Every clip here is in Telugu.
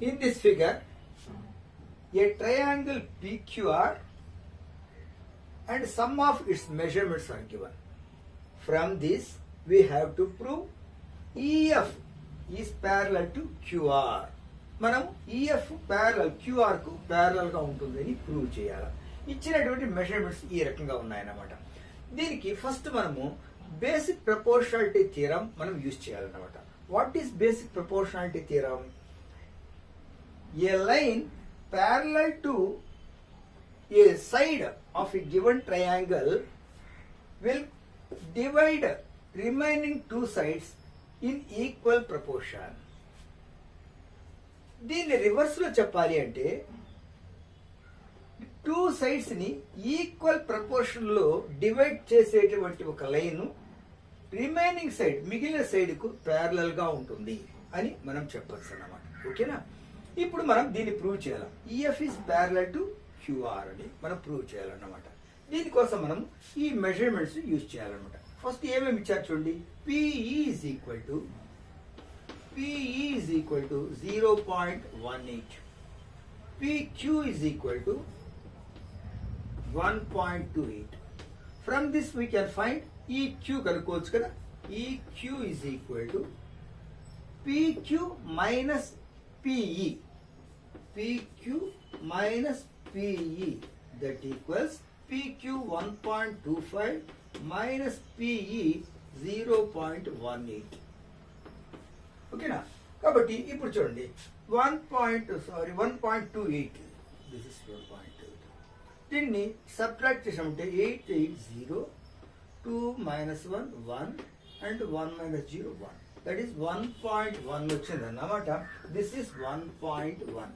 In this figure, a triangle PQR and sum of its measurements are given. From this, we have to prove EF is parallel to QR. మనం EF parallel QR కు parallel గా ఉంటుందని ప్రూవ్ చేయాలి. ఇచ్చినటువంటి మెజర్మెంట్స్ ఈ రకంగా ఉన్నాయన్నమాట. దీనికి ఫస్ట్ మనము బేసిక్ ప్రపోర్షనాలిటీ థియరం మనం యూజ్ చేయాలన్నమాట. What is basic proportionality theorem? A line parallel to a side of a given triangle will divide remaining two sides in equal proportion. దీన్ని రివర్స్ లో చెప్పాలి అంటే టూ సైడ్స్ ని ఈక్వల్ ప్రపోర్షన్ లో డివైడ్ చేసేటువంటి ఒక లైన్ రిమైనింగ్ సైడ్ మిగిలిన సైడ్ కు ప్యారలల్ గా ఉంటుంది అని మనం చెప్పచ్చు అన్నమాట. ఓకేనా? ఇప్పుడు మనం దీన్ని ప్రూవ్ చేయాలి. EF is parallel to QR అని మనం ప్రూవ్ చేయాలన్నమాట. దీనికోసం మనం ఈ మెజర్మెంట్స్ యూజ్ చేయాలన్నమాట. ఫస్ట్ ఏమేమి ఇచ్చారు చూడండి. PE is equal to 0.18, PQ is equal to 1.28. From this we can find EQ కనుక్కోవచ్చు కదా. EQ is equal to PQ minus PE. PQ minus PE, that equals PQ 1.25 minus PE 0.18. ఓకేనా? కాబట్టి ఇప్పుడు చూడండి 1.28, దిస్ ఇస్ 1.28. దీన్ని సబ్ట్రాక్ట్ చేసామంటే 8 8 0 2 minus 1 1 and 1 minus 0 1, that is 1.1 వచ్చింది అన్నమాట. This is 1.1.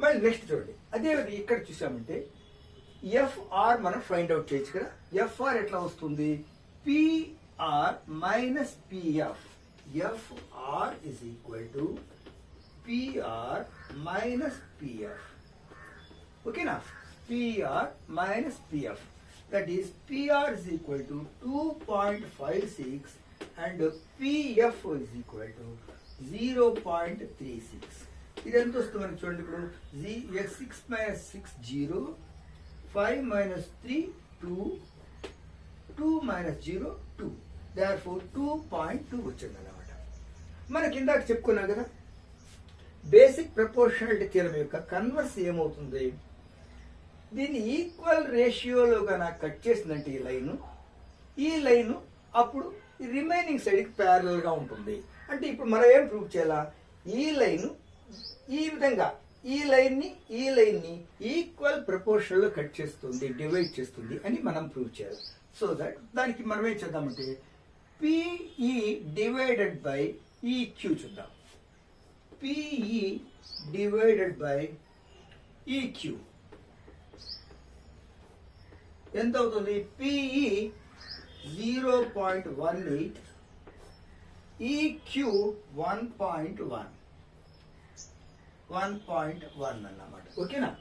మళ్ళీ నెక్స్ట్ చూడండి, అదే ఇక్కడ చూసామంటే ఎఫ్ఆర్ మనం ఫైండ్ అవుట్ చేయొచ్చు కదా. ఎఫ్ఆర్ ఎట్లా వస్తుంది? PR minus PF. FR is equal to PR minus PF. Okay now, PR minus PF. That is PR is equal to 2.56 and PF is equal to 0.36. ఇదంతా వస్తుంది మనకి చూడండి. ఇప్పుడు 6 minus 6 0, 5 minus 3 2, 2 minus 0 2. Therefore 2.2 వచ్చింది అన్నమాట. మనకి ఇందాక చెప్పుకున్నాం కదా, బేసిక్ ప్రపోర్షనాలిటీ థియరం యొక్క కన్వర్స్ ఏమవుతుంది? దీన్ని ఈక్వల్ రేషియోలో కనుక కట్ చేసిందంటే ఈ లైన్ అప్పుడు రిమైనింగ్ సైడ్కి ప్యారలల్ గా ఉంటుంది. అంటే ఇప్పుడు మనం ఏం ప్రూవ్ చేయాలా? ఈ లైన్ ఈ విధంగా ఈ లైన్ ని ఈక్వల్ ప్రపోర్షన్ లో కట్ చేస్తుంది, డివైడ్ చేస్తుంది అని మనం ప్రూవ్ చేయాలి. సో దట్ దానికి మనం ఏం చేద్దామంటే PE divided by EQ చూద్దాం. PE divided by EQ ఎంత అవుతుంది? PE 0.18, EQ 1.1 అన్నమాట. ఓకేనా?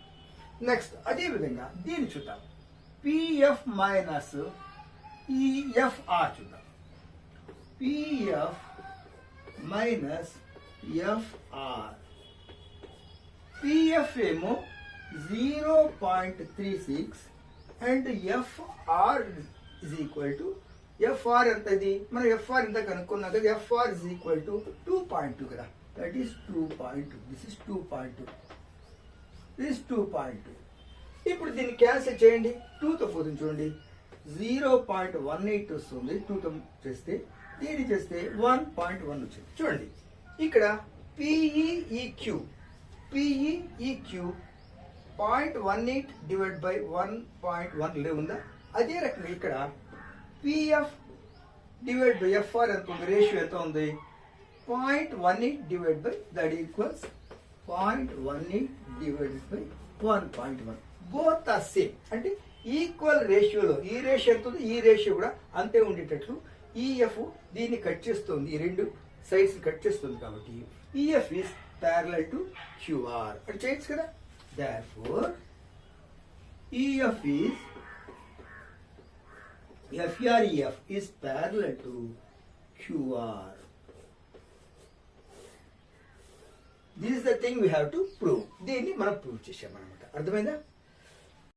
నెక్స్ట్ అదే విధంగా దీన్ని చూద్దాం. PF మైనస్ EFR చూద్దాం. PF minus FR. PF ఏమో 0.36 and FR is equal to FR ఎంత ఇది? మనం FR ఎంత కనుక్కున్నాం కదా. FR is equal to 2.2 కదా. That is 2.2. This is 2.2. This is 2.2. ఇప్పుడు దీన్ని క్యాన్సిల్ చేయండి. 2తో పోతుంది చూడండి. 0.18 వస్తుంది. 2తో చేస్తే దీన్ని చేస్తే 1.1 వచ్చింది. చూడండి ఇక్కడ PEEQ 0.18 డివైడ్ బై 1.1 ఉందా? అదే రకంగా ఇక్కడ PF డివైడ్ బై FR ఎంత ఉంది? రేషియో ఎంత ఉంది? 0.18 divide by, that equals 0.18 divided by 1.1. Both are same. అంటే ఈక్వల్ రేషియోలో ఈ రేషియో ఎంత ఉంది, ఈ రేషియో కూడా అంతే ఉండేటట్లు ఈఎఫ్ దీన్ని కట్ చేస్తుంది, ఈ రెండు సైడ్స్ కట్ చేస్తుంది. కాబట్టి EF is parallel to QR అని చేయొచ్చు కదా. Therefore EF is FREF is parallel to QR. This is the thing we have to prove. దీన్ని మనం ప్రూవ్ చేసామన్నమాట. అర్థమైందా?